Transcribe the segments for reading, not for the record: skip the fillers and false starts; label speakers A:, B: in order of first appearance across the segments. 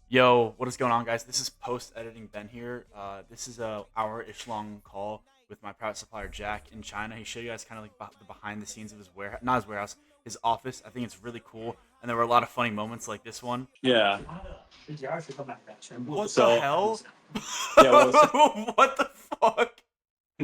A: Yo, what is going on, guys? This is post-editing Ben here. This is a hour-ish long call with my private supplier Jack in China. He showed you guys kind of like the behind the scenes of his warehouse, not his warehouse, his office. I think it's really cool, and there were a lot of funny moments like this one.
B: Yeah.
A: What the
B: So
A: hell?
B: yeah, what was
A: What the fuck?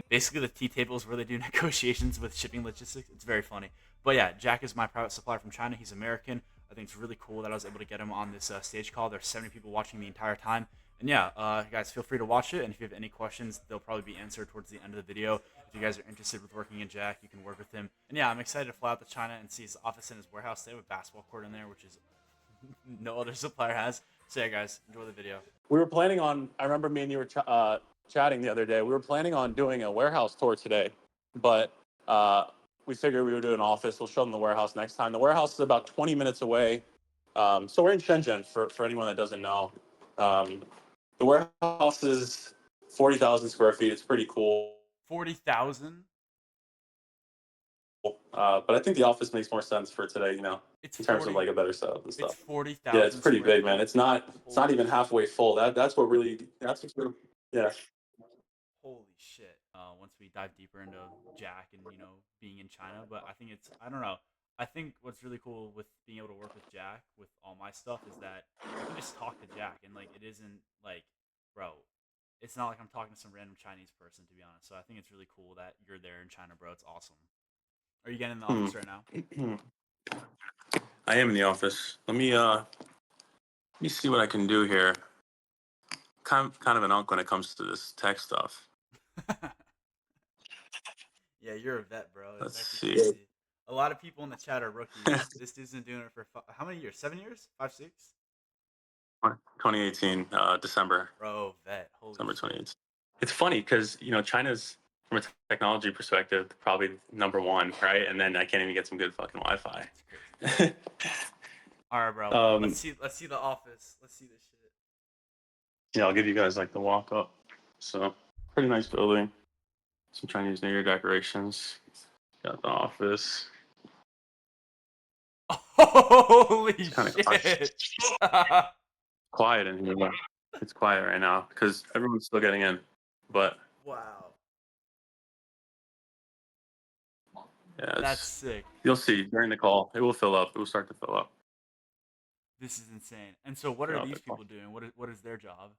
A: Basically, the tea table is where they do negotiations with shipping logistics. It's very funny. But yeah, Jack is my private supplier from China. He's American. I think it's really cool that I was able to get him on this stage call. There's 70 people watching the entire time. And yeah, guys, feel free to watch it. And if you have any questions, they'll probably be answered towards the end of the video. If you guys are interested with working in Jack, you can work with him. And yeah, I'm excited to fly out to China and see his office and his warehouse. They have a basketball court in there, which is no other supplier has. So yeah, guys, enjoy the video.
B: we were planning on? I remember me and you were chatting the other day. We were planning on doing a warehouse tour today, but we figured we would do an office. We'll show them the warehouse next time. The warehouse is about 20 minutes away. So we're in Shenzhen for anyone that doesn't know. Um, the warehouse is 40,000 square feet. It's pretty cool.
A: 40,000?
B: But I think the office makes more sense for today,
A: It's
B: in terms of
A: 40.
B: like a better setup and
A: It's
B: stuff. Yeah, it's
A: 40,000
B: pretty
A: square
B: big, man.
A: feet.
B: It's not
A: Holy
B: even halfway full. That's what's really, yeah.
A: holy shit. Once we dive deeper into Jack and being in China, but I don't know. I think what's really cool with being able to work with Jack with all my stuff is that I can just talk to Jack and like it isn't like, bro, it's not like I'm talking to some random Chinese person, to be honest. So I think it's really cool that you're there in China, bro. It's awesome. Are you getting in the
B: Hmm.
A: office right now?
B: I am in the office. Let me see what I can do here. Kind of an unk when it comes to this tech stuff.
A: Yeah, you're a vet, bro. It's
B: Let's
A: actually
B: see.
A: crazy. A lot of people in the chat are rookies. This dude's been doing it for how many years? 7 years? Five, six?
B: 2018, December,
A: Bro, vet. Holy
B: December
A: shit.
B: 28th. It's funny because China's from a technology perspective probably number one, right? And then I can't even get some good fucking Wi-Fi.
A: It's crazy. All right, bro. Let's
B: um,
A: see. Let's see the office. Let's see this shit.
B: yeah, I'll give you guys like the walk up. So pretty nice building. Some Chinese New Year decorations. Got the office.
A: Holy
B: It's kind of quiet.
A: shit.
B: Quiet in here. It's quiet right now because everyone's still getting in. But
A: Wow.
B: yeah,
A: That's sick.
B: you'll see during the call. It will fill up. It will start to fill up.
A: This is insane. And so, what are
B: throughout
A: these
B: the call.
A: people doing? What is their job?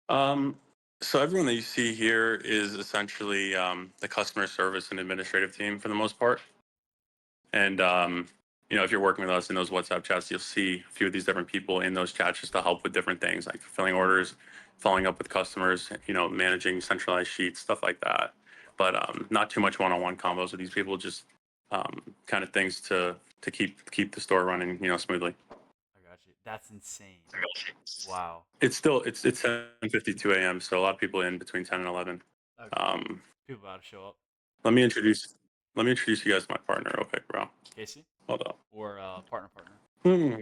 B: Um, so everyone that you see here is essentially the customer service and administrative team for the most part. And if you're working with us in those WhatsApp chats, you'll see a few of these different people in those chats just to help with different things like fulfilling orders, following up with customers, managing centralized sheets, stuff like that. But not too much one-on-one combos with these people. Just kind of things to keep the store running, smoothly.
A: I got you. That's insane. Wow.
B: It's 10:52 a.m. So a lot of people in between 10 and 11.
A: Okay.
B: Um,
A: People about to show up.
B: let me introduce you guys to my partner real quick, bro.
A: Casey
B: Hold up.
A: or partner.
B: Hmm.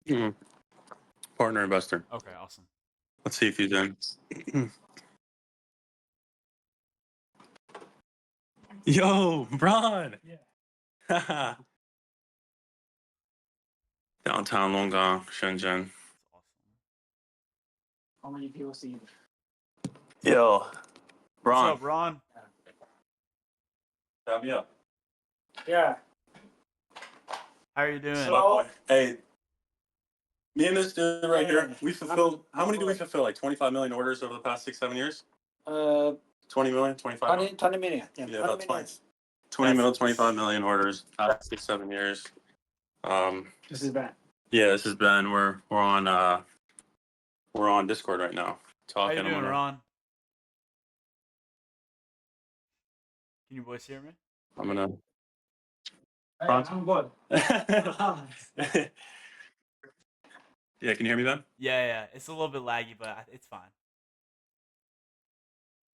B: Hmm. Partner investor.
A: Okay. Awesome.
B: Let's see if he's in. Yo, Bron. Yeah. Downtown Longgang, Shenzhen.
A: That's awesome.
C: How many people see you?
B: Yo,
A: What's
B: Bron.
A: up, Ron?
B: Tap me up.
C: Yeah.
A: How are you doing?
C: So-
B: Hey, me and this dude right here, we fulfilled. How many do we fulfill? Like 25 million orders over the past 6-7 years? 20 million, 25.
C: 20 million. Yeah,
B: Yeah,
C: 20
B: about
C: million.
B: 20 million, 25 million orders past 6-7 years.
C: This is bad.
B: Yeah, this is Ben. We're on Discord right now.
A: How you
B: Talking.
A: doing, Ron? Can you boys hear me?
B: I'm gonna.
C: Hey,
B: Franz?
C: I'm good.
B: Yeah, can you hear me, Ben?
A: Yeah. It's a little bit laggy, but it's fine.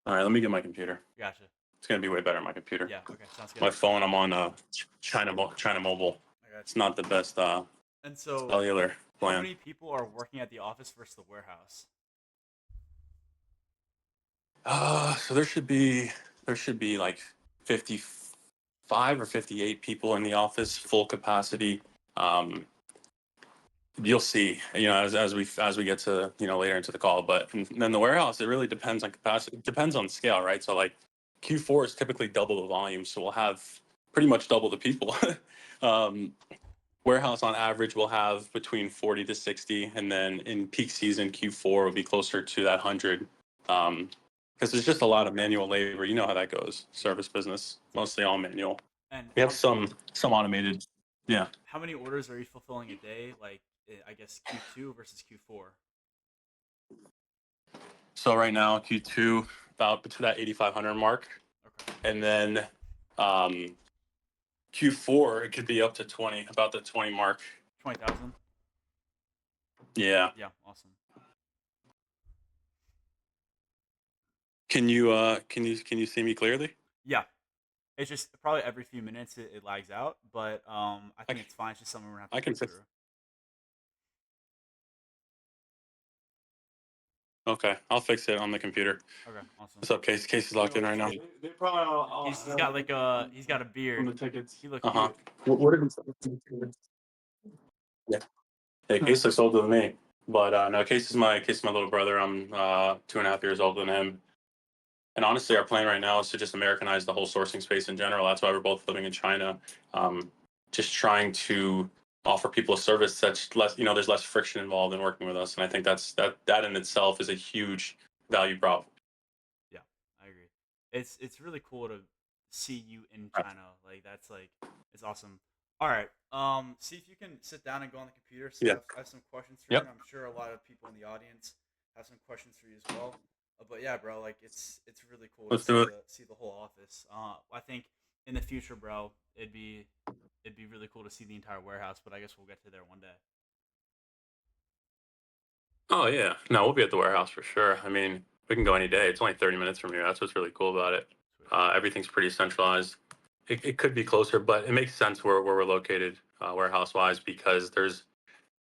B: All right, let me get my computer.
A: Gotcha.
B: It's gonna be way better on my computer.
A: Yeah. Okay. Sounds good.
B: My phone, I'm on China Mobile.
A: I got
B: It's
A: you.
B: not the best
A: And so,
B: cellular
A: how
B: plan.
A: many people are working at the office versus the warehouse?
B: So there should be like 55 or 58 people in the office, full capacity. Um, you'll see, as we get to, later into the call. But then the warehouse, it really depends on capacity. It depends on scale, right? So like Q4 is typically double the volume, so we'll have pretty much double the people. um, Warehouse on average will have between 40 to 60, and then in peak season Q4 will be closer to that 100. Because there's just a lot of manual labor. You know how that goes. Service business, mostly all manual.
A: And
B: We have some automated. Yeah.
A: how many orders are you fulfilling a day? Like, I guess Q2 versus Q4.
B: So right now Q2 about between that 8,500 mark,
A: Okay.
B: and then Q4 it could be up to 20, about the 20 mark.
A: 20,000.
B: Yeah.
A: Yeah. Awesome.
B: Can you see me clearly?
A: Yeah. It's just probably every few minutes it lags out, but I think it's fine. It's just something we're gonna
B: I
A: have to
B: can
A: work
B: fix.
A: through.
B: Okay, I'll fix it on the computer.
A: Okay. Awesome.
B: What's up, Case? Case is locked in right now.
C: They probably all
A: He's got like he's got a
C: on
A: beard.
C: the tickets.
A: He looks
B: Uh huh.
A: cute.
B: What did Yeah. Hey, Case looks older than me, but no, Case is my little brother. I'm 2.5 years older than him. And honestly, our plan right now is to just Americanize the whole sourcing space in general. That's why we're both living in China. Just trying to offer people a service that's less, there's less friction involved in working with us. And I think that in itself is a huge value prop.
A: Yeah, I agree. It's really cool to see you in China. Like that's like it's awesome. All right. See if you can sit down and go on the computer. So
B: Yeah.
A: I have some questions for you.
B: Yep.
A: I'm sure a lot of people in the audience have some questions for you as well. But yeah, bro, like it's really cool to
B: Let's do it.
A: see the whole office. I think in the future, bro, it'd be really cool to see the entire warehouse. But I guess we'll get to there one day.
B: Oh yeah. No, we'll be at the warehouse for sure. I mean, we can go any day. It's only 30 minutes from here. That's what's really cool about it.
A: Sweet.
B: Everything's pretty centralized. It could be closer, but it makes sense where we're located, warehouse wise, because there's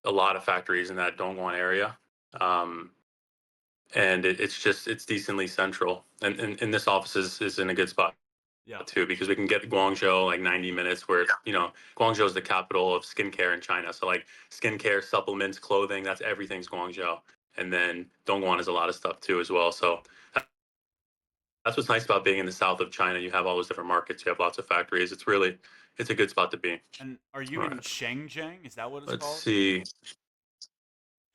B: a lot of factories in that Dongguan area. Um, and it's decently central. And this office is in a good spot
A: Yeah.
B: too, because we can get to Guangzhou like 90 minutes, where Guangzhou is the capital of skincare in China. So like skincare, supplements, clothing, that's everything's Guangzhou. And then Dongguan is a lot of stuff too as well. So that's what's nice about being in the south of China. You have all those different markets. You have lots of factories. It's a good spot to be.
A: And are you
B: All
A: in
B: right.
A: Shenzhen? Is that what it's
B: Let's
A: called?
B: see.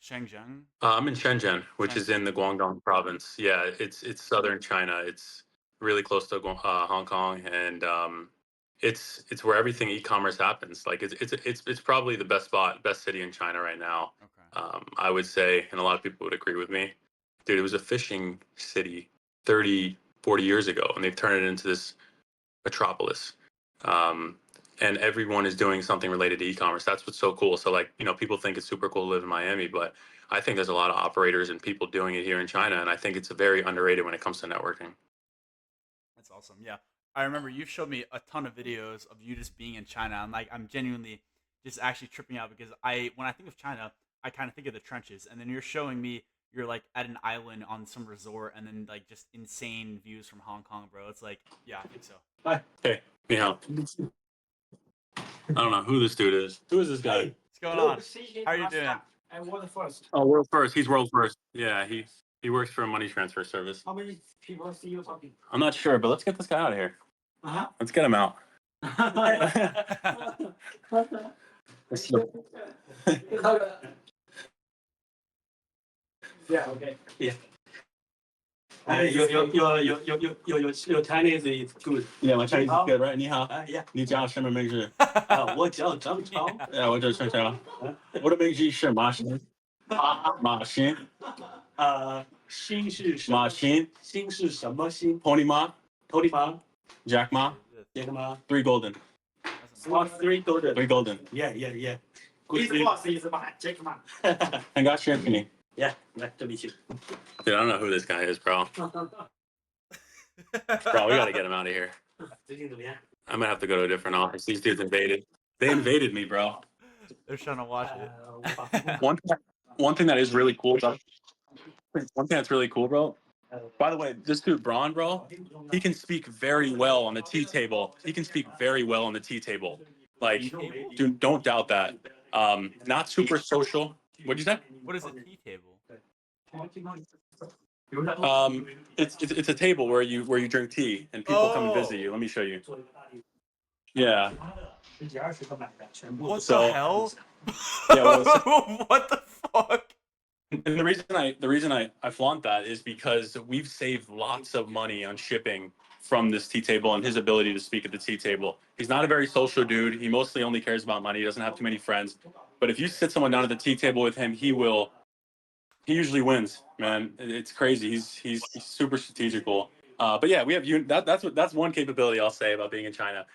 A: Shenzhen.
B: I'm in Shenzhen, which is
A: Shenzhen.
B: in the Guangdong province. Yeah, it's southern China. It's really close to Hong Kong, and it's where everything e-commerce happens. Like it's probably the best city in China right now.
A: Okay.
B: I would say, and a lot of people would agree with me. Dude, it was a fishing city 30, 40 years ago, and they've turned it into this metropolis. Um, and everyone is doing something related to e-commerce. That's what's so cool. So like, people think it's super cool to live in Miami, but I think there's a lot of operators and people doing it here in China, and I think it's very underrated when it comes to networking.
A: That's awesome. Yeah. I remember you've showed me a ton of videos of you just being in China. I'm genuinely just actually tripping out because when I think of China, I kind of think of the trenches. And then you're showing me you're like at an island on some resort and then like just insane views from Hong Kong, bro. It's like, yeah, I think so.
B: Hi. Hey, Mihao. I don't know who this dude is. Who is this guy?
A: What's going on? How are you doing?
C: And what the first?
B: Oh, world first. He's world first. Yeah, he works for a money transfer service.
C: How many people see you talking?
B: I'm not sure, but let's get this guy out of here.
C: Uh-huh.
B: Let's get him out.
C: Yeah, okay.
B: Yeah.
C: Your Chinese is good.
B: Yeah, my Chinese is good, right? 你好，
C: Yeah.
B: 你叫什么名字？
C: 我叫张超。
B: 我叫陈超。我的名字是马新。马新。
C: 新是什
B: 马新。
C: 新是什么新？
B: Pony Ma.
C: 头里吗？
B: Jack Ma.
C: 杰克吗
B: 3 golden.
C: Three golden.
B: 3 golden.
C: Yeah. His boss is Jack Ma.
B: I got you, Anthony.
C: Yeah, nice to meet you.
B: Dude, I don't know who this guy is, bro. Bro, we gotta get him out of here.
C: 最近怎么样？
B: I'm gonna have to go to a different office. These dudes invaded. They invaded me, bro.
A: They're trying to watch it.
B: One thing that is really cool about one thing that's really cool, bro. By the way, this dude Braun, bro, he can speak very well on the tea table. He can speak very well on the tea table. Like, dude, don't doubt that. Not super social. What'd you say?
A: What is a tea table?
B: It's a table where you drink tea and people come and visit you. Let me show you. Yeah.
A: What
B: So
A: the hell?
B: yeah,
A: What the fuck?
B: and the reason I flaunt that is because we've saved lots of money on shipping from this tea table and his ability to speak at the tea table. He's not a very social dude. He mostly only cares about money. He doesn't have too many friends. But if you sit someone down at the tea table with him, he usually wins, man. It's crazy. He's super strategical. But yeah, we have that's one capability I'll say about being in China.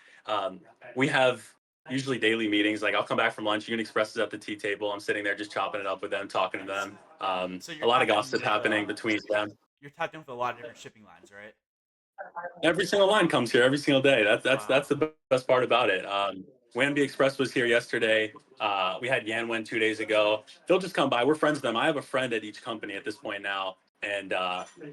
B: We have usually daily meetings. Like I'll come back from lunch. Union Express is at the tea table. I'm sitting there just chopping it up with them, talking to them.
A: So
B: A lot of gossip happening between them.
A: You're tapped in with a lot of different shipping lines, right?
B: Every single line comes here every single day. That's
A: Wow.
B: the best part about it. Wanby Express was here yesterday. We had Yanwen 2 days ago. They'll just come by. We're friends with them. I have a friend at each company at this point now, and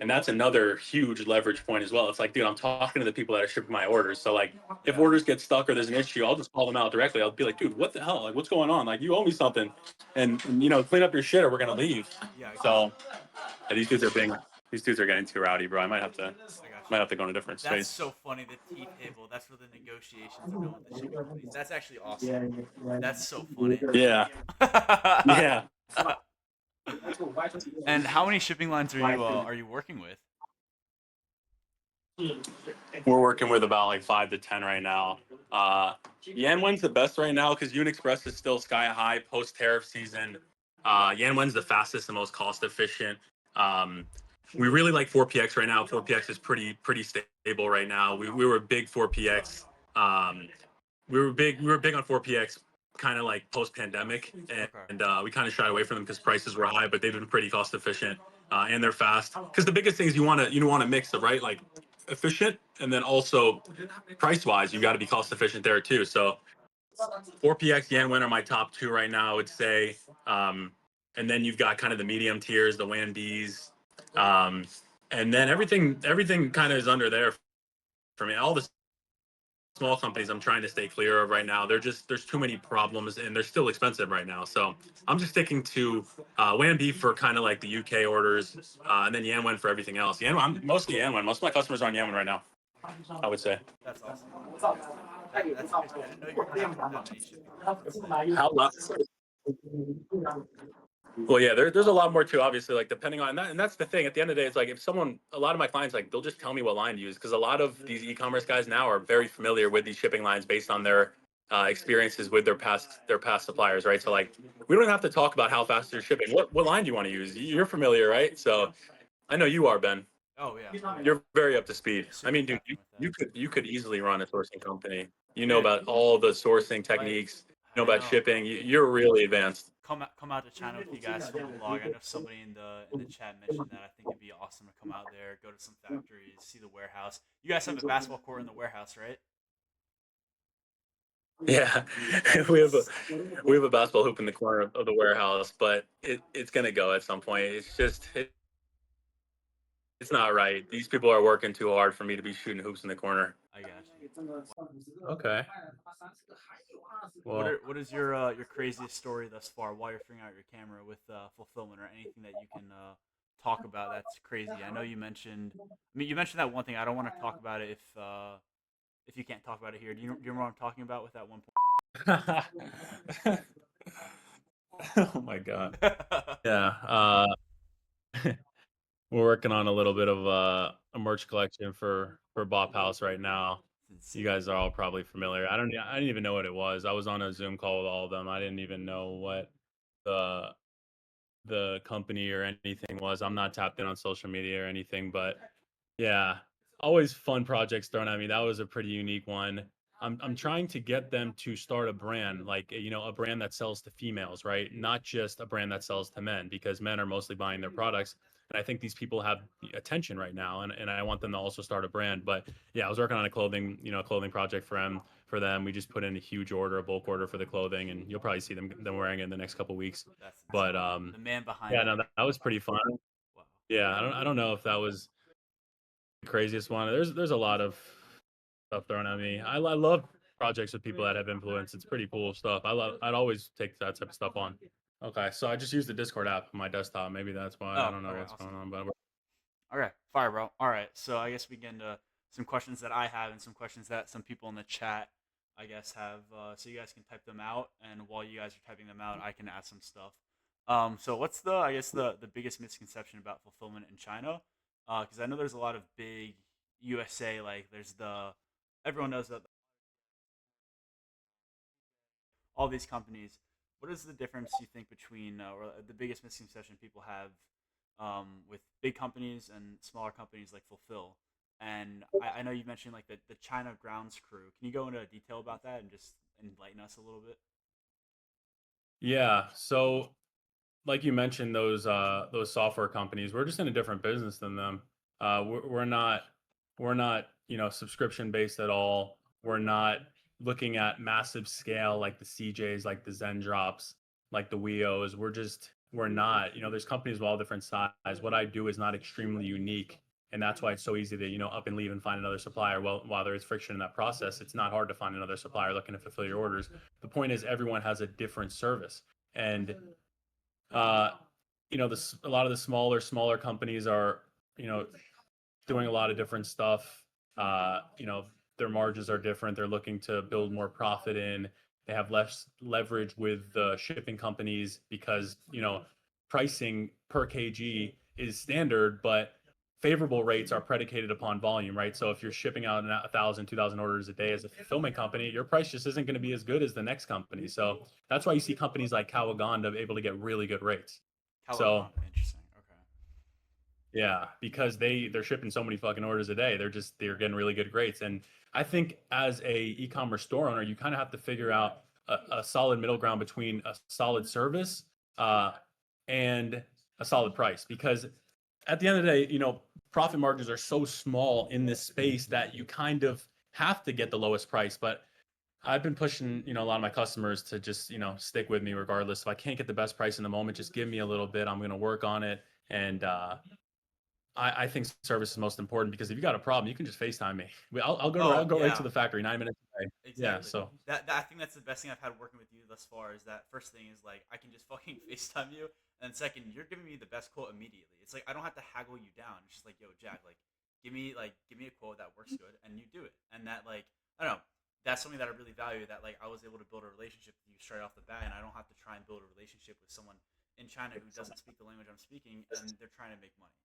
B: that's another huge leverage point as well. It's like, dude, I'm talking to the people that are shipping my orders. So like, if
A: Yeah.
B: orders get stuck or there's an issue, I'll just call them out directly. I'll be like, dude, what the hell? Like, what's going on? Like, you owe me something, and clean up your shit or we're gonna leave.
A: Yeah.
B: So yeah, these dudes are getting too rowdy, bro. I might have to
A: I got you.
B: go in a different
A: That's
B: space.
A: so funny. The tea table. That's where the negotiations are going with the shipping companies. That's actually awesome. That's so funny.
B: Yeah, yeah.
A: And how many shipping lines are you working with?
B: We're working with about like 5 to 10 right now. Yanwen's the best right now because Union Express is still sky high post tariff season. Yanwen's the fastest and most cost efficient. We really like 4PX right now. 4PX is pretty stable right now. We were big 4PX. We were big on 4PX kind of like post pandemic, and we kind of shied away from them because prices were high, but they've been pretty cost efficient and they're fast. Because the biggest thing is you want to mix of right like efficient and then also price wise you got to be cost efficient there too. So 4PX Yanwen are my top two right now, I would say. And then you've got kind of the medium tiers, the Wanbs, and then everything kind of is under there for me. All the small companies I'm trying to stay clear of right now. There's too many problems and they're still expensive right now. So I'm just sticking to Wanb for kind of like the UK orders, and then Yanwen for everything else. Yanwen, I'm mostly Yanwen. Most of my customers are on Yanwen right now, I would say.
A: That's awesome. That's crazy. I didn't know you were tapped with that many shipping lines.
B: How Well, yeah, there's a lot more too, obviously, like depending on that. And that's the thing. At the end of the day, it's like if a lot of my clients, like they'll just tell me what line to use because a lot of these e-commerce guys now are very familiar with these shipping lines based on their experiences with their past suppliers, right? So like we don't have to talk about how fast they're shipping. What line do you want to use? You're familiar, right? So I know you are, Ben.
A: Oh yeah.
B: You're very up to speed. I
A: Super
B: mean, dude,
A: tapped in with
B: you
A: that.
B: could easily run a sourcing company. You know
A: Dude,
B: about all the sourcing techniques. You know
A: I
B: about
A: know.
B: shipping. You're really advanced.
A: Come out to China with you guys, film a vlog. I know somebody in the chat mentioned that. I think it'd be awesome to come out there, go to some factories, see the warehouse. You guys have a basketball court in the warehouse, right?
B: Yeah, we have a basketball hoop in the corner of the warehouse, but it's gonna go at some point. It's not right. These people are working too hard for me to be shooting hoops in the corner.
A: I got you.
B: Okay. Well,
A: What is your craziest story thus far while you're figuring out your camera with fulfillment or anything that you can talk about that's crazy? I know you mentioned. I mean, you mentioned that one thing. I don't want to talk about it if you can't talk about it here. Do you remember what I'm talking about with that one
B: oh my God.
A: point?
B: Yeah. We're working on a little bit of a merch collection for Bop House right now. You guys are all probably familiar. I didn't even know what it was. I was on a Zoom call with all of them. I didn't even know what the company or anything was. I'm not tapped in on social media or anything, but yeah, always fun projects thrown at me. That was a pretty unique one. I'm trying to get them to start a brand, like a brand that sells to females, right? Not just a brand that sells to men, because men are mostly buying their products. And I think these people have attention right now, and I want them to also start a brand. But yeah, I was working on a clothing project for them. We just put in a huge order, a bulk order for the clothing, and you'll probably see them wearing it in the next couple weeks.
A: That's
B: But
A: the man behind.
B: yeah,
A: it.
B: no, that was pretty fun.
A: Wow.
B: Yeah, I don't know if that was the craziest one. There's a lot of stuff thrown at me. I love projects with people that have influence. It's pretty cool stuff. I'd always take that type of stuff on. Okay, so I just use the Discord app on my desktop. Maybe that's why. I
A: Oh,
B: don't know
A: okay,
B: what's
A: awesome.
B: going on, but
A: Okay, fire, bro. All right, so I guess we get into some questions that I have and some questions that some people in the chat, I guess, have. So you guys can type them out, and while you guys are typing them out, I can ask some stuff. So what's I guess the biggest misconception about fulfillment in China? Because I know there's a lot of big USA, like there's everyone knows that all these companies. What is the difference you think between, or the biggest misconception people have with big companies and smaller companies like Fulfill? And I know you mentioned like the China grounds crew. Can you go into detail about that and just enlighten us a little bit?
B: yeah. So like you mentioned, those software companies, we're just in a different business than them. We're not subscription based at all. We're not looking at massive scale like the CJs, like the Zen Drops, like the Weos. We're not. There's companies of all different size. What I do is not extremely unique, and that's why it's so easy to up and leave and find another supplier. Well, while there is friction in that process, it's not hard to find another supplier looking to fulfill your orders. The point is, everyone has a different service, and uh, a lot of the smaller companies are, you know, doing a lot of different stuff. Their margins are different. They're looking to build more profit in. They have less leverage with the shipping companies because, pricing per kg is standard, but favorable rates are predicated upon volume, right? So if you're shipping out 1,000, 2,000 orders a day as a fulfillment company, your price just isn't going to be as good as the next company. So that's why you see companies like Kawaganda able to get really good rates. So
A: Caligon, interesting. Okay.
B: yeah, because they're shipping so many fucking orders a day. They're getting really good rates. And I think as a e-commerce store owner, you kind of have to figure out a solid middle ground between a solid service uh, and a solid price. Because at the end of the day, profit margins are so small in this space that you kind of have to get the lowest price. But I've been pushing, a lot of my customers to just, stick with me regardless. If I can't get the best price in the moment, just give me a little bit. I'm going to work on it. And I think service is most important because if you got a problem, you can just FaceTime me. I'll
A: Oh
B: go right to
A: yeah,
B: the factory, 9 minutes away. Yeah.
A: exactly.
B: So
A: I think that's the best thing I've had working with you thus far is that first thing is like I can just fucking FaceTime you, and second, you're giving me the best quote immediately. It's like I don't have to haggle you down. It's just like, yo, Jack, like give me a quote that works good, and you do it, and that like I don't know. That's something that I really value. That like I was able to build a relationship with you straight off the bat, and I don't have to try and build a relationship with someone in China who doesn't speak the language I'm speaking, and they're trying to make money.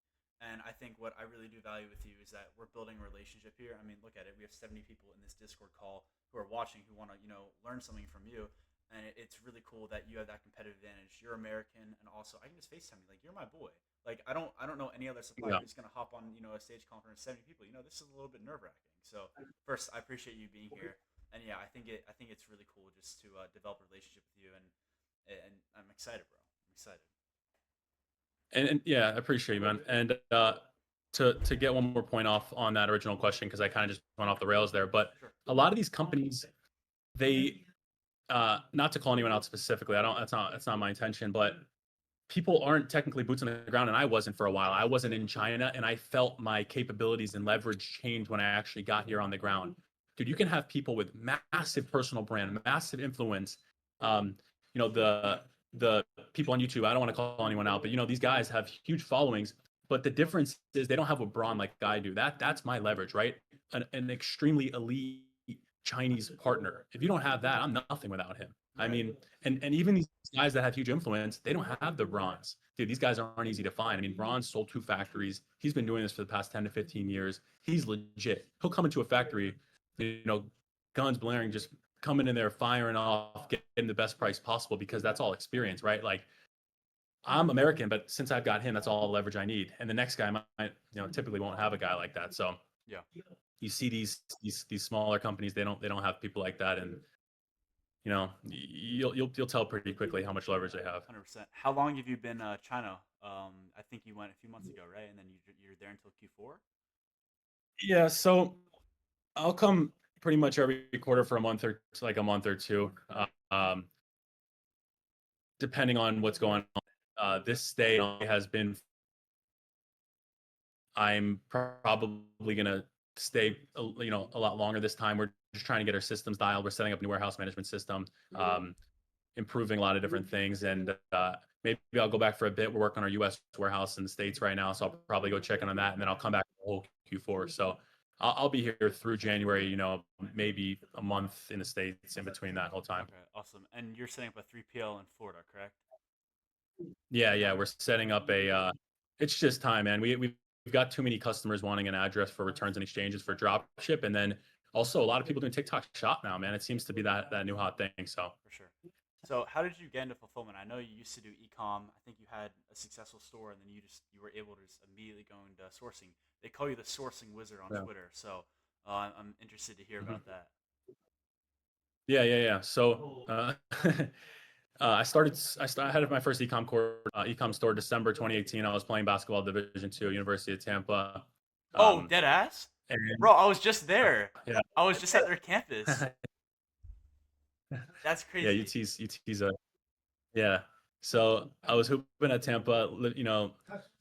A: And I think what I really do value with you is that we're building a relationship here. I mean, look at it. We have 70 people in this Discord call who are watching who want to, learn something from you. And it's really cool that you have that competitive advantage. You're American, and also I can just FaceTime you. Like you're my boy. Like I don't know any other supplier
B: yeah.
A: who's gonna hop on, a stage conference 70 people. This is a little bit nerve wracking. So first, I appreciate you being here, and yeah, I think it's really cool just to develop a relationship with you, and I'm excited, bro. I'm excited.
B: And yeah, I appreciate you, man. And to get one more point off on that original question, because I kind of just went off the rails there, but
A: Sure.
B: a lot of these companies, they not to call anyone out specifically, I don't that's not my intention, but people aren't technically boots on the ground, and I wasn't for a while. I wasn't in China, and I felt my capabilities and leverage change when I actually got here on the ground. Dude, you can have people with massive personal brand, massive influence. Um, the people on YouTube. I don't want to call anyone out, but these guys have huge followings. But the difference is they don't have a brawn like I do. That's my leverage, right? An extremely elite Chinese partner. If you don't have that, I'm nothing without him. I
A: Right.
B: mean, and even these guys that have huge influence, they don't have the bronze. Dude, these guys aren't easy to find. I mean, Bronze sold 2 factories. He's been doing this for the past 10 to 15 years. He's legit. He'll come into a factory, you know, guns blaring, just coming in there, firing off, getting the best price possible because that's all experience, right? Like I'm American, but since I've got him, that's all the leverage I need. And the next guy might, typically won't have a guy like that. So
A: Yeah.
B: you see these smaller companies, they don't have people like that, and you'll tell pretty quickly how much leverage they have.
A: 100%. How long have you been China? I think you went a few months ago, right? And then you're there until Q4.
B: Yeah, so I'll come pretty much every quarter for a month or like a month or two, depending on what's going on. This stay has been. I'm probably gonna stay a lot longer this time. We're just trying to get our systems dialed. We're setting up a new warehouse management system, improving a lot of different things, and maybe I'll go back for a bit. We're working on our U.S. warehouse in the States right now, so I'll probably go check in on that, and then I'll come back for the whole Q4. So I'll be here through January, maybe a month in the States in between that whole time.
A: Okay, awesome. And you're setting up a 3PL in Florida, correct?
B: Yeah, we're setting up it's just time, man. We've got too many customers wanting an address for returns and exchanges for drop ship, and then also a lot of people doing TikTok Shop now, man. It seems to be that new hot thing. So
A: For sure. So how did you get into fulfillment? I know you used to do e-com. I think you had a successful store, and then you were able to just immediately go into sourcing. They call you the sourcing wizard on
B: Yeah.
A: Twitter. So I'm interested to hear about that.
B: Yeah. So I had my first ecom ecom store December 2018. I was playing basketball Division II, University of Tampa.
A: Oh, dead ass,
B: And
A: bro! I was just there.
B: yeah,
A: I was just at their campus. That's
B: yeah,
A: crazy.
B: UT's yeah. So I was hooping at Tampa,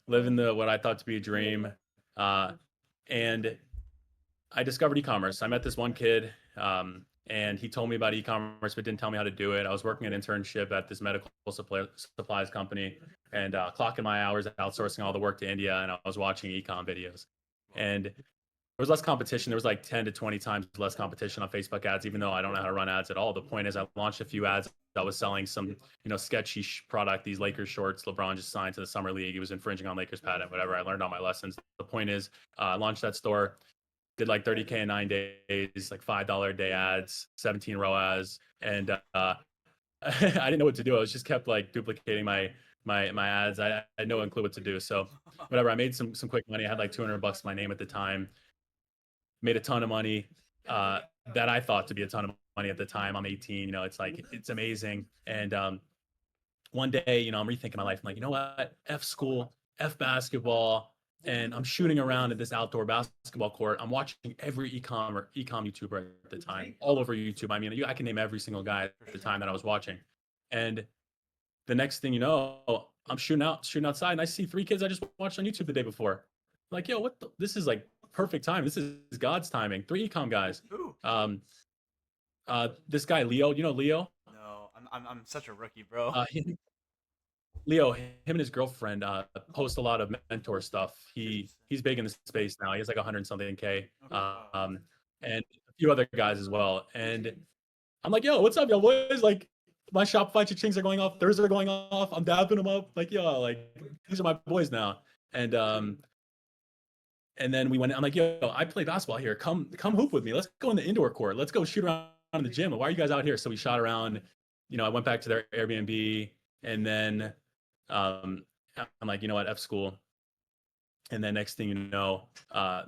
B: living what I thought to be a dream, and I discovered e-commerce. I met this one kid, and he told me about e-commerce, but didn't tell me how to do it. I was working an internship at this medical supplies company, and clocking my hours, outsourcing all the work to India, and I was watching e-com videos. And there was less competition. There was like 10 to 20 times less competition on Facebook ads, even though I don't know how to run ads at all. The point is, I launched a few ads. I was selling some, sketchy product, these Lakers shorts. LeBron just signed to the summer league. He was infringing on Lakers patent, whatever. I learned all my lessons. The point is, I launched that store, did like 30K in 9 days, like $5 a day ads, 17 ROAS. And I didn't know what to do. I was just kept like duplicating my ads. I had no clue what to do. So whatever, I made some quick money. I had like $200 my name at the time. Made a ton of money, that I thought to be a ton of money at the time. I'm 18, it's amazing. And one day, I'm rethinking my life. I'm like, you know what? F school, F basketball. And I'm shooting around at this outdoor basketball court. I'm watching every ecom YouTuber at the time, all over YouTube. I mean, I can name every single guy at the time that I was watching. And the next thing you know, I'm shooting outside, and I see 3 kids I just watched on YouTube the day before. Like, yo, this is like perfect time. This is God's timing. 3 ecom guys.
A: Ooh.
B: This guy Leo, you know Leo?
A: No, I'm such a rookie, bro.
B: Leo, him and his girlfriend post a lot of mentor stuff. He's big in the space now. He has like 100 something K, and a few other guys as well. And I'm like, yo, what's up, yo boys? Like, my Shopify chings are going off. Theirs are going off. I'm dapping them up. Like, yo, like these are my boys now. And then we went. I'm like, yo, I play basketball here. Come hoop with me. Let's go in the indoor court. Let's go shoot around in the gym. Why are you guys out here? So we shot around. I went back to their Airbnb, and then I'm like, you know what, F school. And then next thing you know,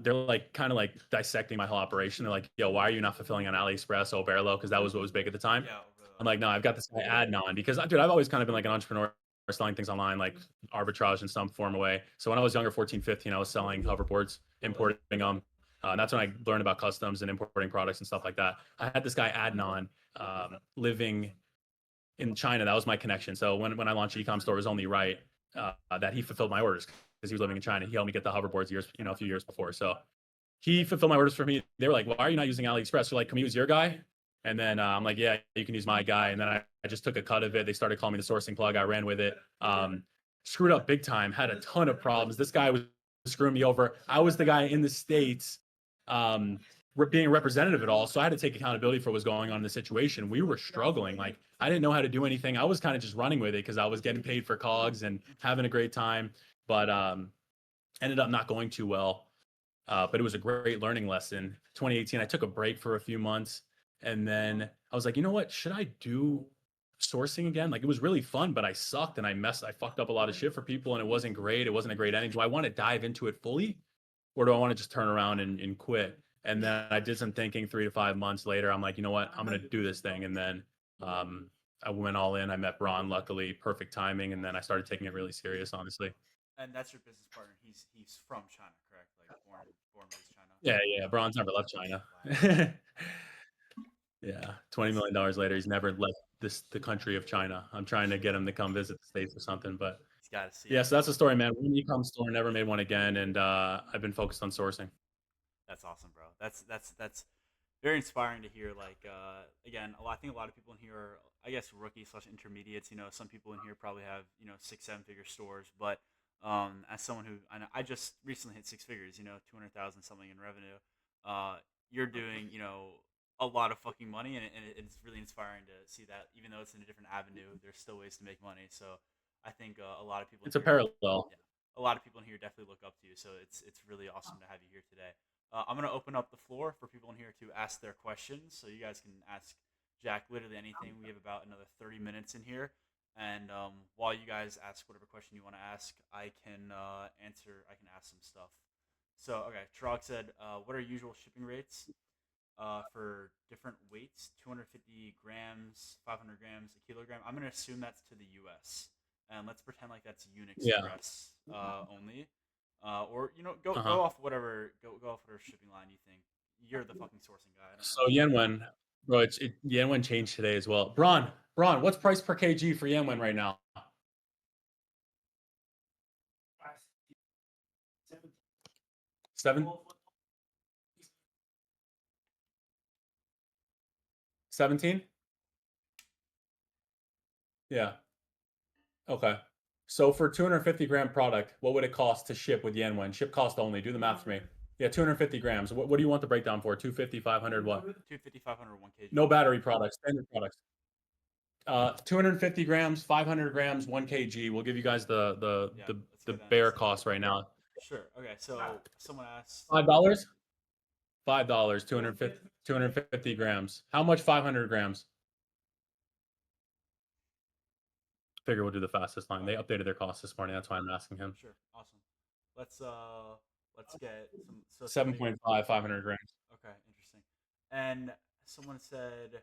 B: they're like kind of like dissecting my whole operation. They're like, yo, why are you not fulfilling on AliExpress or Oberlo? Because that was what was big at the time.
A: Yeah,
B: I'm like, no, I've got this guy Adnan, because dude, I've always kind of been like an entrepreneur, selling things online, like arbitrage in some form of way. So when I was younger, 14, 15, I was selling hoverboards, importing them. And that's when I learned about customs and importing products and stuff like that. I had this guy Adnan living in China. That was my connection. So when I launched e-com store, it was only right that he fulfilled my orders, because he was living in China. He helped me get the hoverboards a few years before. So he fulfilled my orders for me. They were like, why are you not using AliExpress? They're like, can we use your guy? And then I'm like, yeah, you can use my guy. And then I just took a cut of it. They started calling me the sourcing plug. I ran with it. Screwed up big time. Had a ton of problems. This guy was screwing me over. I was the guy in the States being representative at all. So I had to take accountability for what was going on in the situation. We were struggling. Like, I didn't know how to do anything. I was kind of just running with it because I was getting paid for cogs and having a great time. But ended up not going too well. But it was a great learning lesson. 2018, I took a break for a few months. And then I was like, you know what? Should I do sourcing again? Like, it was really fun, but I sucked and I fucked up a lot of shit for people, and it wasn't great. It wasn't a great ending. Do I want to dive into it fully, or do I want to just turn around and quit? And then I did some thinking. 3 to 5 months later, I'm like, you know what? I'm going to do this thing. And then I went all in. I met Braun, luckily, perfect timing. And then I started taking it really serious, honestly.
A: And that's your business partner. He's from China, correct? Like born raised China.
B: Yeah. Braun's never left China. Yeah, $20 million later, he's never left the country of China. I'm trying to get him to come visit the States or something, but
A: He's got to see.
B: yeah. So that's the story, man. One e-com store, never made one again, and I've been focused on sourcing.
A: That's awesome, bro. That's very inspiring to hear. Like, again, I think a lot of people in here are, I guess, rookie slash intermediates. You know, some people in here probably have, you know, 6 7 figure stores, but as someone who I just recently hit 6 figures, you know, 200,000 something in revenue, uh, you're doing, you know, a lot of fucking money, and it's really inspiring to see that even though it's in a different avenue, there's still ways to make money. So I think a lot of people in
B: It's a
A: here,
B: parallel.
A: yeah, a lot of people in here definitely look up to you. So it's really awesome to have you here today. I'm gonna open up the floor for people in here to ask their questions. So you guys can ask Jack literally anything. We have about another 30 minutes in here, and while you guys ask whatever question you want to ask, I can answer. I can ask some stuff. So okay, Trog said, "What are usual shipping rates for different weights? 250 grams, 500 grams, a kilogram." I'm gonna assume that's to the U.S. and let's pretend like that's
B: Yeah.
A: Unixpress only. Or you know, go
B: Uh-huh.
A: off go off whatever shipping line you think. You're the fucking sourcing guy. I don't
B: So
A: know.
B: Yenwen, bro, Yenwen changed today as well. Braun, what's price per kg for Yenwen right now? 7 17? Yeah. Okay. So for 250-gram product, what would it cost to ship with Yenwen? Ship cost only. Do the math for me. Yeah, 250 grams. What do you want the breakdown for? 250, 500, what?
A: 250, 500, 1 kg.
B: No battery products, standard products. 250 grams, 500 grams, 1 kg. We'll give you guys
A: Yeah,
B: the
A: let's
B: the
A: get that in a
B: bare
A: second.
B: cost right now.
A: Sure. Okay. So someone asked.
B: $5? $5, 250 grams. How much 500 grams? Figure we'll do the fastest line. They updated their cost this morning. That's why I'm asking him.
A: Sure. Awesome. Let's get some. So somebody.
B: 7.5, 500 grams.
A: Okay. Interesting. And someone said.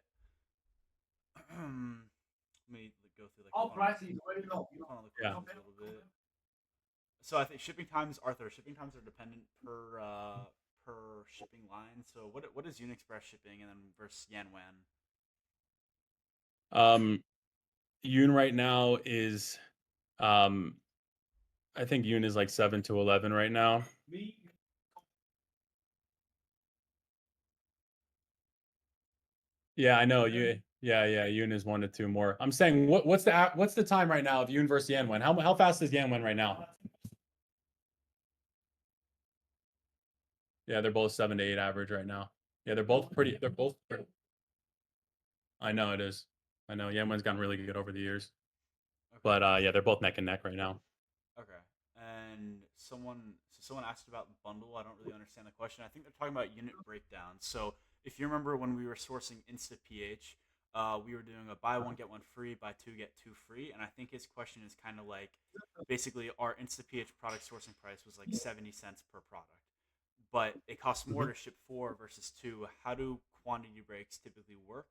A: Let me go through like
C: All
A: funnel,
C: prices very low.
A: funnel the
B: Yeah.
A: questions a little bit. So I think shipping times, Arthur, shipping times are dependent per shipping line. So what is Unixpress shipping and then versus Yanwan?
B: Yoon right now is I think Yoon is like 7 to 11 right now. Yeah, I know. Yoon is 1 to 2 more. I'm saying what's the time right now of Yoon versus Yanwen? How fast is Yanwen right now? Yeah, they're both 7 to 8 average right now. Yeah, they're both pretty. I know it is. I know Yanwen's gotten really good over the years.
A: Okay.
B: But yeah, they're both neck and neck right now.
A: Okay. And someone asked about bundle. I don't really understand the question. I think they're talking about unit breakdown. So if you remember when we were sourcing InstaPH, we were doing a buy one get one free, buy two get two free, and I think his question is kind of like basically our InstaPH product sourcing price was like 70 cents per product, but it costs more to ship four versus two. How do quantity breaks typically work?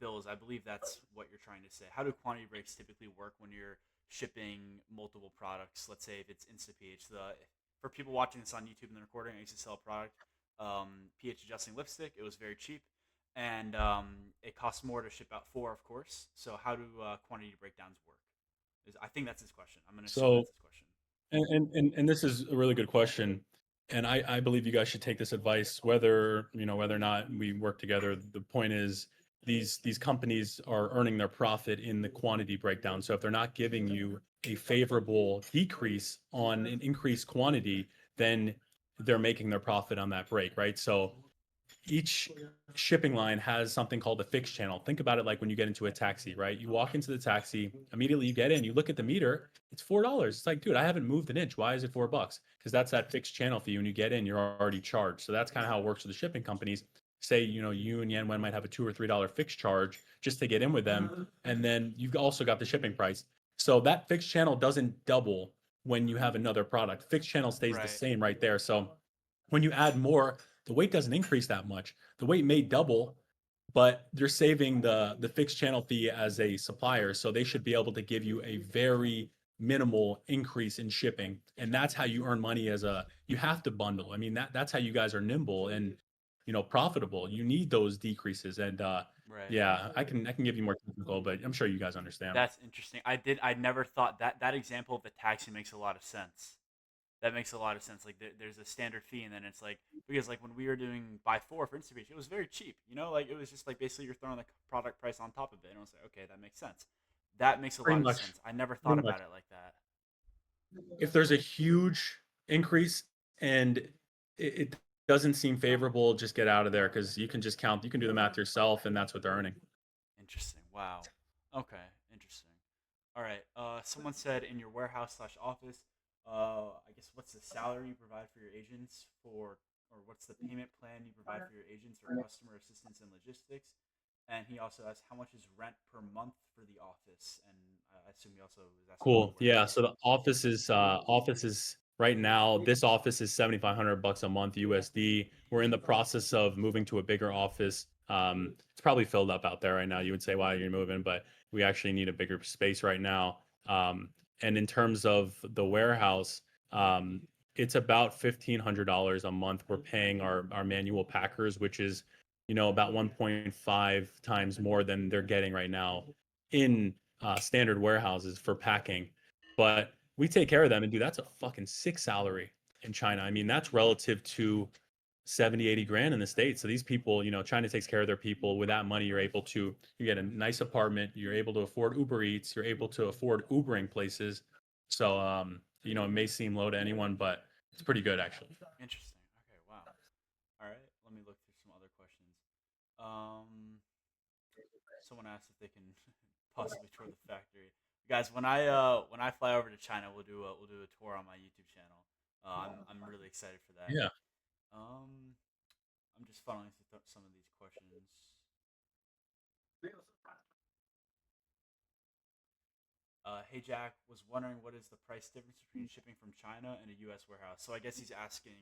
A: Bills, I believe that's what you're trying to say. How do quantity breaks typically work when you're shipping multiple products? Let's say if it's InstaPH. For people watching this on YouTube and the recording, I used to sell a product, pH adjusting lipstick. It was very cheap, and it costs more to ship out four, of course. So how do quantity breakdowns work? I think that's his question. I'm going to assume
B: So
A: that's his question.
B: and this is a really good question. And I believe you guys should take this advice, whether or not we work together. The point is these companies are earning their profit in the quantity breakdown. So if they're not giving you a favorable decrease on an increased quantity, then they're making their profit on that break, right? So each shipping line has something called a fixed channel. Think about it like when you get into a taxi, right? You walk into the taxi, immediately you get in, you look at the meter, it's $4. It's like, dude, I haven't moved an inch. Why is it $4? Because that's that fixed channel fee. When you get in, you're already charged. So that's kind of how it works with the shipping companies. Say, you and Yanwen might have a $2 or $3 fixed charge just to get in with them. And then you've also got the shipping price. So that fixed channel doesn't double when you have another product. Fixed channel stays the same right there. So when you add more, the weight doesn't increase that much. The weight may double, but they're saving the fixed channel fee as a supplier, so they should be able to give you a very minimal increase in shipping, and that's how you earn money you have to bundle. I mean, that's how you guys are nimble and profitable. You need those decreases, and
A: Right.
B: yeah, I can give you more technical, but I'm sure you guys understand.
A: That's interesting. I never thought that example of the taxi makes a lot of sense. That makes a lot of sense. Like there's a standard fee, and then it's like because like when we were doing buy four for InstaPage, it was very cheap. You know, like it was just like basically you're throwing the product price on top of it, and I was like, okay, that makes sense. That makes a
D: Pretty
A: lot of
D: much.
A: sense. I never thought
D: Pretty
A: about
D: much.
A: it like that.
D: If there's a huge increase and it doesn't seem favorable, just get out of there because you can just count. You can do the math yourself, and that's what they're earning.
A: Interesting. Wow. Okay. Interesting. All right. Someone said in your warehouse slash office, I guess what's the salary you provide for your agents or what's the payment plan you provide for your agents or customer assistance and logistics? And he also asked how much is rent per month for the office, and I assume he also was asking about
D: Cool.
A: the
D: Yeah.
A: warehouse.
D: So the office is right now. This office is $7,500 a month USD. We're in the process of moving to a bigger office. It's probably filled up out there right now. You would say, "Why are you moving?" But we actually need a bigger space right now. And in terms of the warehouse, it's about $1,500 a month. We're paying our manual packers, which is about 1.5 times more than they're getting right now in standard warehouses for packing. But we take care of them, and dude, that's a fucking sick salary in China. I mean, that's relative to 70, 80 grand in the States. So these people, China takes care of their people. With that money, you get a nice apartment, you're able to afford Uber Eats, you're able to afford Ubering places. So, it may seem low to anyone, but it's pretty good actually.
A: Interesting. Okay. Wow. All right. Let me look through some other questions. Um, Someone asked if they can possibly tour the factory. Guys, when I fly over to China, we'll do a tour on my YouTube channel. I'm really excited for that.
D: Yeah.
A: Um, I'm just funneling through some of these questions. Hey Jack, was wondering what is the price difference between shipping from China and a U.S. warehouse? So I guess he's asking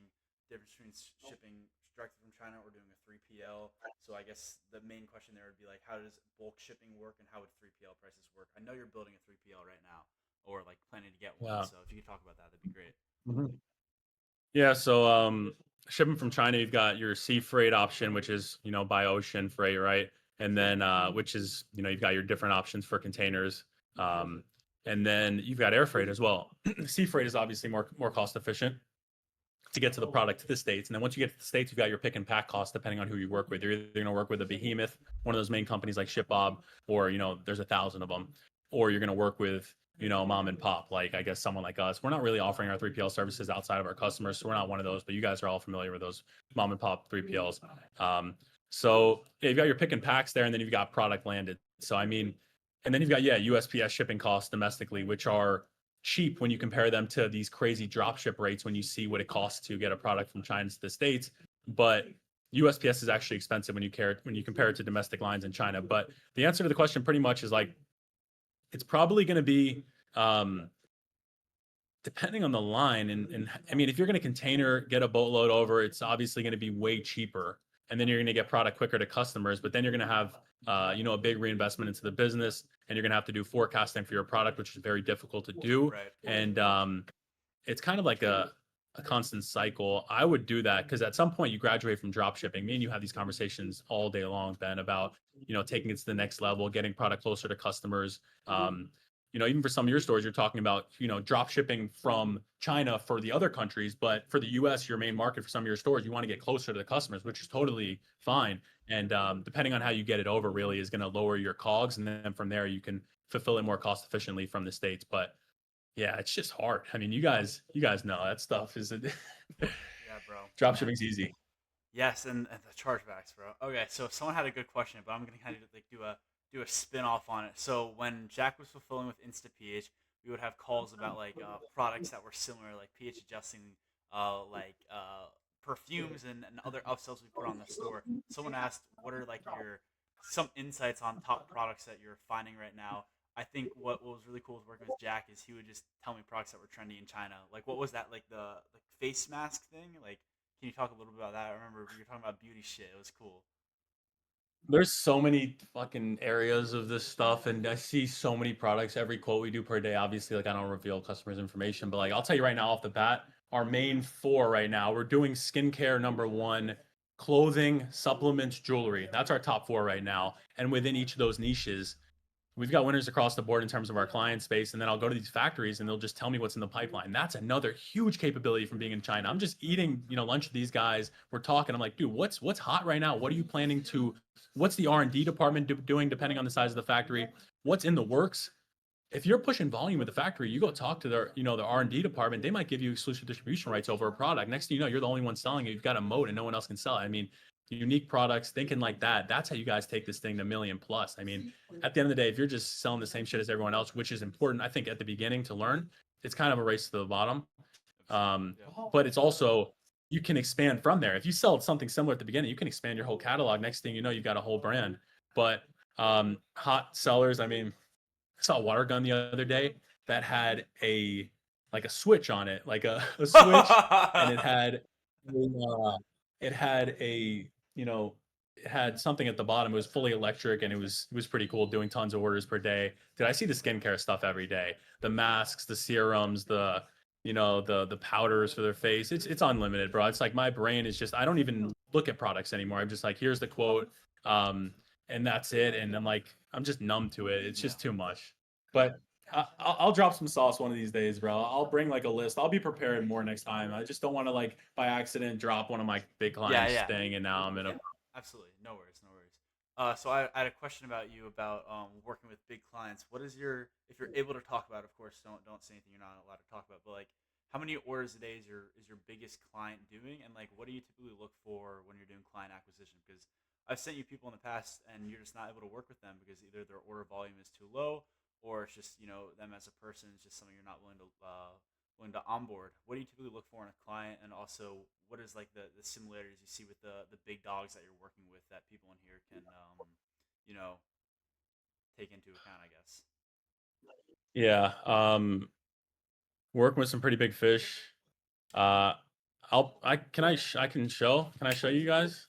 A: difference between shipping directly from China or doing a 3PL. So I guess the main question there would be like, how does bulk shipping work, and how would 3PL prices work? I know you're building a 3PL right now, or like planning to get one.
D: Yeah.
A: So if you could talk about that, that'd be great.
D: Mhm. Yeah, so shipping from China, you've got your sea freight option, which is, by ocean freight, right? And then which is, you've got your different options for containers. Um, and then you've got air freight as well. Sea freight is obviously more cost efficient to get to the product to the States. And then once you get to the States, you've got your pick and pack costs depending on who you work with. You're either going to work with a behemoth, one of those main companies like ShipBob, or, there's 1,000 of them, or you're going to work with, mom and pop, like I guess someone like us. We're not really offering our 3PL services outside of our customers. So we're not one of those, but you guys are all familiar with those mom and pop 3PLs. So yeah, you've got your pick and packs there, and then you've got product landed. So I mean, and then you've got, USPS shipping costs domestically, which are cheap when you compare them to these crazy drop ship rates when you see what it costs to get a product from China to the States. But USPS is actually expensive when you compare it to domestic lines in China. But the answer to the question pretty much is like it's probably going to be depending on the line. And I mean, if you're going to container, get a boatload over, it's obviously going to be way cheaper. And then you're going to get product quicker to customers. But then you're going to have, a big reinvestment into the business, and you're going to have to do forecasting for your product, which is very difficult to do.
A: Right.
D: And it's kind of like a constant cycle. I would do that because at some point you graduate from drop shipping. Me and you have these conversations all day long, Ben, about taking it to the next level, getting product closer to customers. Even for some of your stores, you're talking about drop shipping from China for the other countries, but for the U.S., your main market for some of your stores, you want to get closer to the customers, which is totally fine. And depending on how you get it over, really is going to lower your COGS, and then from there you can fulfill it more cost efficiently from the States. But yeah, it's just hard. I mean, you guys know that stuff isn't
A: Yeah, bro.
D: drop shipping's easy.
A: Yes, and the chargebacks, bro. Okay, so someone had a good question, but I'm gonna kind of like do a spin off on it. So when Jack was fulfilling with InstaPH, we would have calls about like products that were similar, like pH adjusting, like perfumes and other upsells we put on the store. Someone asked, what are like your some insights on top products that you're finding right now? I think what was really cool with working with Jack is he would just tell me products that were trendy in China. Like what was that, like the like face mask thing? Like can you talk a little bit about that? I remember you were talking about beauty shit. It was cool.
D: There's so many fucking areas of this stuff, and I see so many products. Every quote we do per day, obviously, like I don't reveal customers' information, but like I'll tell you right now off the bat, our main four right now, we're doing skincare number one, clothing, supplements, jewelry. That's our top four right now. And within each of those niches, we've got winners across the board in terms of our client space. And then I'll go to these factories and they'll just tell me what's in the pipeline. That's another huge capability from being in China. I'm just eating, lunch with these guys. We're talking. I'm like, dude, what's hot right now? What are you planning to? What's the R&D department doing depending on the size of the factory? What's in the works? If you're pushing volume with the factory, you go talk to their, the R&D department. They might give you exclusive distribution rights over a product. Next thing you know, you're the only one selling it. You've got a moat and no one else can sell it. I mean, unique products, thinking like that. That's how you guys take this thing to million plus. I mean, at the end of the day, if you're just selling the same shit as everyone else, which is important, I think at the beginning to learn, it's kind of a race to the bottom. But it's also, you can expand from there. If you sell something similar at the beginning, you can expand your whole catalog. Next thing you know, you've got a whole brand. But hot sellers, I mean, I saw a water gun the other day that had a switch on it, like a switch, and it had a it had something at the bottom. It was fully electric, and it was pretty cool. Doing tons of orders per day. Dude, I see the skincare stuff every day. The masks, the serums, the powders for their face. It's unlimited, bro. It's like my brain is just, I don't even look at products anymore. I'm just like, here's the quote. And that's it. And I'm just numb to it. It's just too much. But I'll drop some sauce one of these days, bro. I'll bring a list. I'll be prepared more next time. I just don't want to by accident drop one of my big clients thing, and now I'm in a.
A: Absolutely, no worries, no worries. So I had a question about you about working with big clients. What is your, if you're able to talk about it, of course, don't say anything you're not allowed to talk about. But how many orders a day is your biggest client doing, and what do you typically look for when you're doing client acquisition? Because I've sent you people in the past, and you're just not able to work with them because either their order volume is too low, or it's just them as a person is just something you're not willing to onboard. What do you typically look for in a client, and also what is the similarities you see with the big dogs that you're working with that people in here can take into account, I guess?
D: Yeah, working with some pretty big fish. Can I show you guys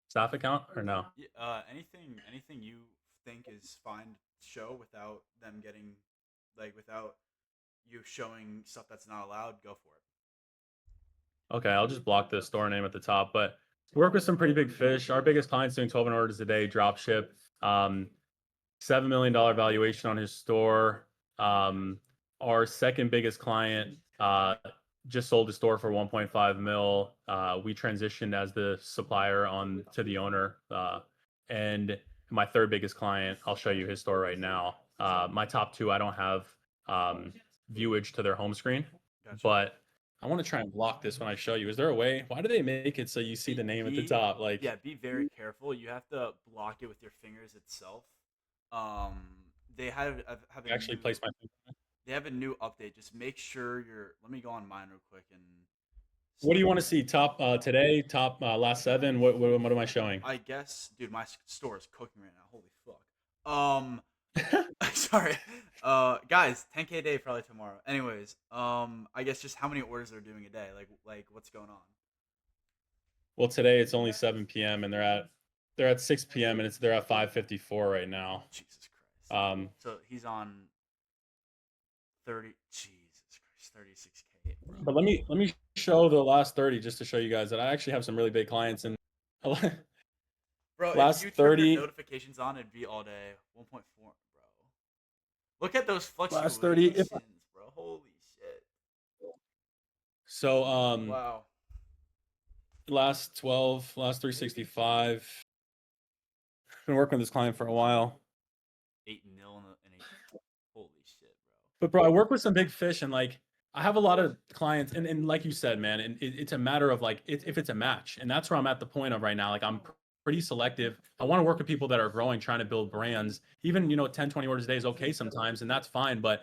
D: staff account or no?
A: Yeah, anything you think is fine to show without them getting without you showing stuff that's not allowed, go for it.
D: Okay, I'll just block the store name at the top. But work with some pretty big fish. Our biggest client's doing 12 orders a day, drop ship. $7 million valuation on his store. Our second biggest client just sold his store for 1.5 mil. We transitioned as the supplier on to the owner. And my third biggest client, I'll show you his store right now. My top two, I don't have viewage to their home screen,
A: Gotcha.
D: but I want to try and block this when I show you. Is there a way? Why do they make it so you see the name at the top?
A: Yeah, be very careful. You have to block it with your fingers itself. They have
D: Actually place my finger.
A: They have a new update. Just make sure you're. Let me go on mine real quick and.
D: What do you want to see? Top today, top last 7. What am I showing?
A: I guess, dude, my store is cooking right now. Holy fuck. Sorry. Guys, 10K day probably tomorrow. Anyways, I guess just how many orders they're doing a day. Like what's going on?
D: Well, today it's only 7 p.m. and they're at 6 p.m. and they're at 5:54 right now.
A: Jesus Christ. So he's on 30. Jesus Christ, 36K. Bro.
D: But let me show the last 30 just to show you guys that I actually have some really big clients and.
A: Bro,
D: last
A: if you
D: 30
A: turn your notifications on, it'd be all day. 1.4, bro. Look at those fluctuations,
D: last 30
A: bro. Holy shit.
D: So
A: wow.
D: Last 365. Been working with this client for a while.
A: 8 mil in a holy shit, bro.
D: But bro, I work with some big fish, and I have a lot of clients, and like you said, man, and it's a matter of if it's a match, and that's where I'm at the point of right now. I'm pretty selective. I want to work with people that are growing, trying to build brands. Even 10, 20 orders a day is okay sometimes, and that's fine. But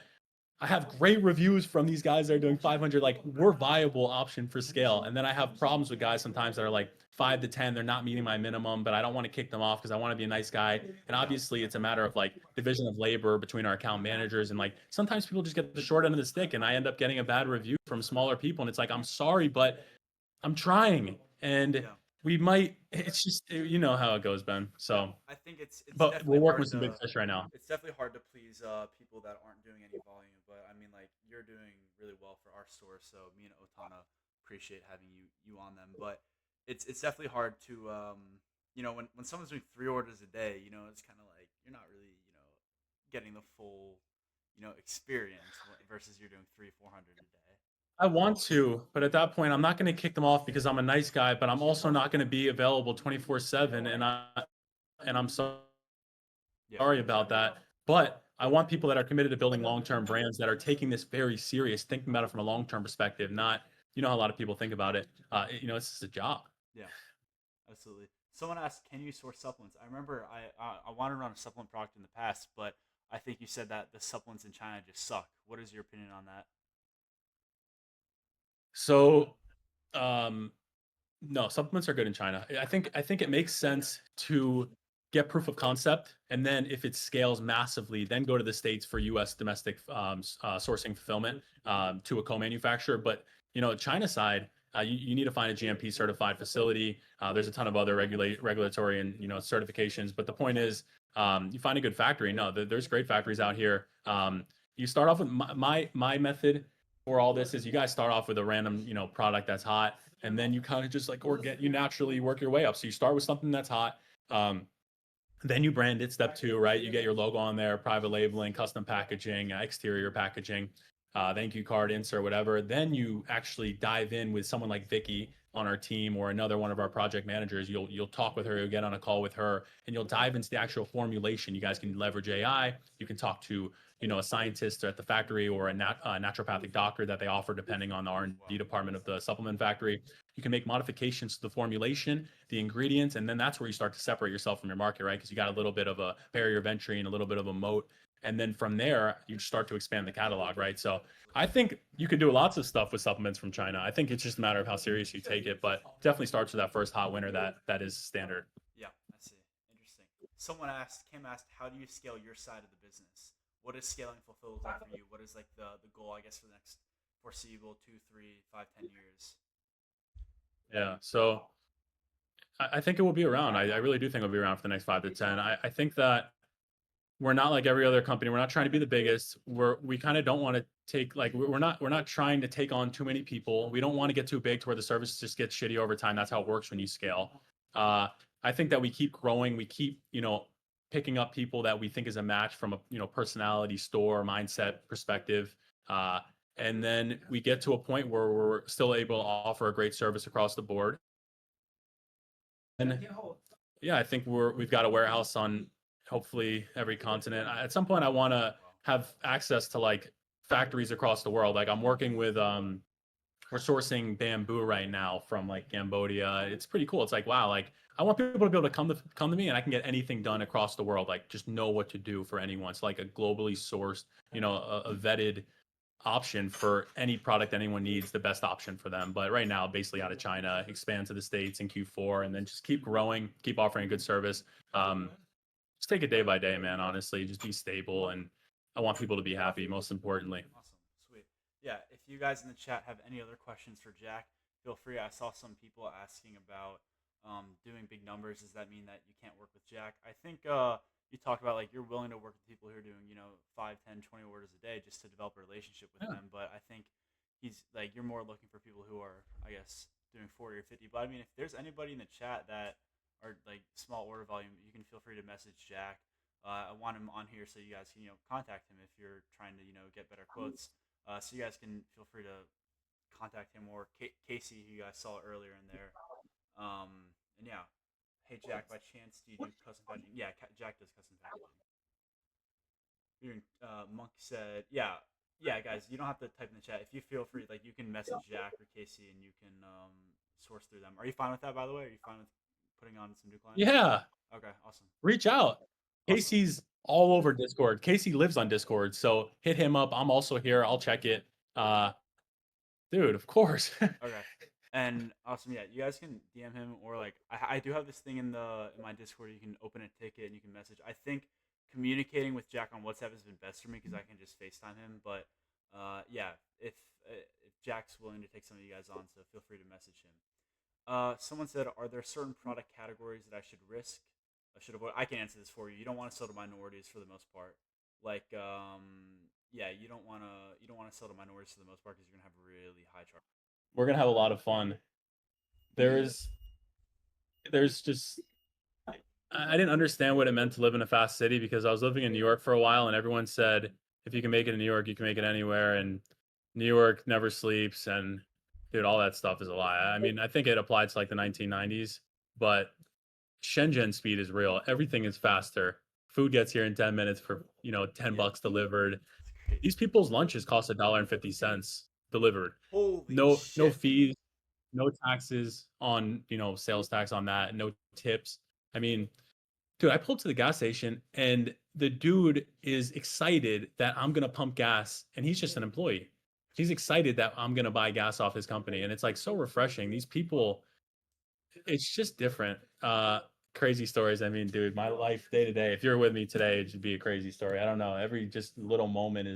D: I have great reviews from these guys that are doing 500. We're viable option for scale. And then I have problems with guys sometimes that are 5 to 10. They're not meeting my minimum, but I don't want to kick them off because I want to be a nice guy. And obviously, it's a matter of division of labor between our account managers. And sometimes people just get the short end of the stick, and I end up getting a bad review from smaller people. And it's I'm sorry, but I'm trying. And we might. It's just you know how it goes, Ben. So
A: I think it's.
D: But we're working with some big fish right now.
A: It's definitely hard to please people that aren't doing any volume. But I mean, you're doing really well for our store, so me and Otana appreciate having you on them. But it's definitely hard to when someone's doing 3 orders a day, it's kind of you're not really getting the full, experience versus you're doing 300-400 a day.
D: I want to, but at that point, I'm not going to kick them off because I'm a nice guy, but I'm also not going to be available 24/7, and I'm sorry
A: Yeah.
D: about that. But I want people that are committed to building long-term brands that are taking this very serious, thinking about it from a long-term perspective, not how a lot of people think about it. It's just a job.
A: Yeah. Absolutely. Someone asked, "Can you source supplements?" I remember I wanted to run a supplement product in the past, but I think you said that the supplements in China just suck. What is your opinion on that?
D: So, um, no, supplements are good in China. I think it makes sense to get proof of concept, and then if it scales massively, then go to the States for U.S. domestic sourcing fulfillment to a co-manufacturer. But China side, you need to find a GMP certified facility. There's a ton of other regulatory and certifications. But the point is, you find a good factory. No, there's great factories out here. You start off with my method for all this is you guys start off with a random product that's hot, and then you kind of just like you naturally work your way up. So you start with something that's hot. Then you brand it. Step two, right? You get your logo on there, private labeling, custom packaging, exterior packaging, thank you card, insert, whatever. Then you actually dive in with someone like Vicky on our team or another one of our project managers. You'll talk with her, you'll get on a call with her, and you'll dive into the actual formulation. You guys can leverage AI. You can talk to a scientist at the factory or a naturopathic doctor that they offer depending on the R&D department of the supplement factory. You can make modifications to the formulation, the ingredients, and then that's where you start to separate yourself from your market, right? Because you got a little bit of a barrier of entry and a little bit of a moat. And then from there, you start to expand the catalog, right? So I think you could do lots of stuff with supplements from China. I think it's just a matter of how serious you take it, but definitely starts with that first hot winner that is standard.
A: Yeah, I see. Interesting. Kim asked, how do you scale your side of the business? What does scaling fulfill look like for you? What is like the goal, I guess, for the next foreseeable 2, 3, 5, 10 years?
D: Yeah. So I think it will be around. I really do think it'll be around for the next 5 to 10. I think that we're not like every other company. We're not trying to be the biggest. We kind of don't want to take like we're not trying to take on too many people. We don't want to get too big to where the service just gets shitty over time. That's how it works when you scale. I think that we keep growing. We keep picking up people that we think is a match from a personality, store, mindset perspective. And then we get to a point where we're still able to offer a great service across the board. And yeah, I think we've got a warehouse on hopefully every continent. At some point, I want to have access to like factories across the world. Like I'm working with we're sourcing bamboo right now from like Cambodia. It's pretty cool. It's like wow, like I want people to be able to come to me, and I can get anything done across the world. Like just know what to do for anyone. It's like a globally sourced, a vetted option for any product anyone needs, the best option for them. But right now, basically out of China, expand to the States in Q4, and then just keep growing, keep offering a good service. Just take it day by day, man. Honestly, just be stable, and I want people to be happy. Most importantly.
A: Awesome. Sweet. Yeah, if you guys in the chat have any other questions for Jack, feel free. I saw some people asking about doing big numbers. Does that mean that you can't work with Jack? I think you talked about like you're willing to work with people who are doing 5, 10, 20 orders a day just to develop a relationship with them. But I think he's like you're more looking for people who are, I guess, doing 40 or 50. But I mean, if there's anybody in the chat that are like small order volume, you can feel free to message Jack. I want him on here so you guys can contact him if you're trying to get better quotes. So you guys can feel free to contact him or Casey, who you guys saw earlier in there. And yeah, hey Jack, by chance do you do custom packaging? Yeah, Jack does custom packaging. Monk said, yeah, guys, you don't have to type in the chat. If you feel free, like you can message Jack or Casey and you can source through them. Are you fine with that, by the way? Are you fine with putting on some new clients?
D: Yeah.
A: Okay, awesome.
D: Reach out. Casey's all over Discord. Casey lives on Discord, so hit him up. I'm also here. I'll check it. Dude, of course.
A: Okay. And awesome, yeah. You guys can DM him or like I do have this thing in my Discord. You can open a ticket and you can message. I think communicating with Jack on WhatsApp has been best for me because I can just FaceTime him. But yeah, if Jack's willing to take some of you guys on, so feel free to message him. Someone said, are there certain product categories that I should risk? I can answer this for you. You don't want to sell to minorities for the most part. Like yeah, you don't want to sell to minorities for the most part because you're gonna have really high charge.
D: We're gonna have a lot of fun. There's just I didn't understand what it meant to live in a fast city because I was living in New York for a while and everyone said if you can make it in New York, you can make it anywhere. And New York never sleeps. And dude, all that stuff is a lie. I mean, I think it applied to like the 1990s, but Shenzhen speed is real. Everything is faster. Food gets here in 10 minutes for, 10
A: Yeah.
D: bucks delivered.
A: It's crazy.
D: These people's lunches cost $1.50 delivered.
A: Holy
D: No
A: shit.
D: fees, no taxes on, sales tax on that, no tips. I mean, dude, I pulled to the gas station and the dude is excited that I'm gonna pump gas and he's just an employee. He's excited that I'm gonna buy gas off his company. And it's like so refreshing. These people, it's just different. Crazy stories. I mean, dude, my life day to day, if you're with me today, it should be a crazy story. I don't know. Every just little moment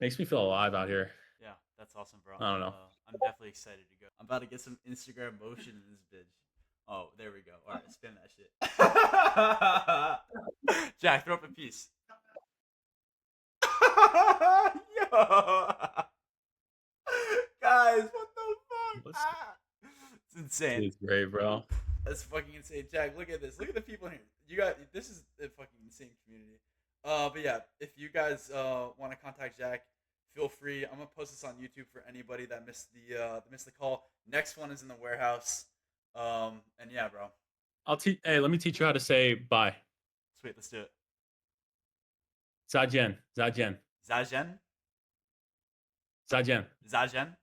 D: makes me feel alive out here.
A: Yeah, that's awesome, bro.
D: I don't know.
A: I'm definitely excited to go. I'm about to get some Instagram motion in this bitch. Oh, there we go. All right, spin that shit. Jack, throw up a piece. Yo, guys, what the fuck?
D: What's-
A: It's insane.
D: It's great, bro.
A: That's fucking insane. Jack, look at this. Look at the people in here. You got this is a fucking insane community. But yeah, if you guys want to contact Jack, feel free. I'm gonna post this on YouTube for anybody that missed the call. Next one is in the warehouse. And yeah, bro.
D: Hey, let me teach you how to say bye.
A: Sweet, let's do it.
D: 再见, 再见,
A: Zajen?
D: 再见,
A: Zajen?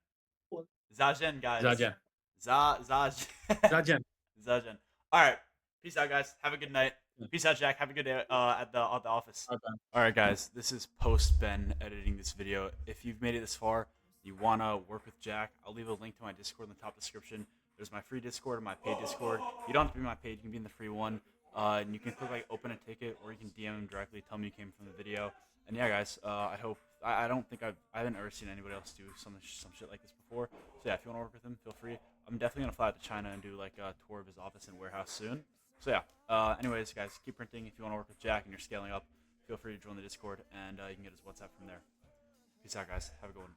A: Zajen, guys.
D: 再见,
A: Zajen.
D: 再见.
A: Zajen. Alright. Peace out, guys. Have a good night. Peace out, Jack. Have a good day at the office.
D: Okay.
A: Alright, guys. This is post Ben editing this video. If you've made it this far, you want to work with Jack, I'll leave a link to my Discord in the top description. There's my free Discord and my paid Discord. You don't have to be my paid. You can be in the free one. And you can click like open a ticket, or you can DM him directly, tell me you came from the video. And yeah, guys, I hope I haven't ever seen anybody else do some shit like this before. So yeah, if you want to work with him, feel free. I'm definitely gonna fly out to China and do like a tour of his office and warehouse soon. So yeah. Anyways, guys, keep printing. If you want to work with Jack and you're scaling up, feel free to join the Discord, and you can get his WhatsApp from there. Peace out, guys. Have a good one.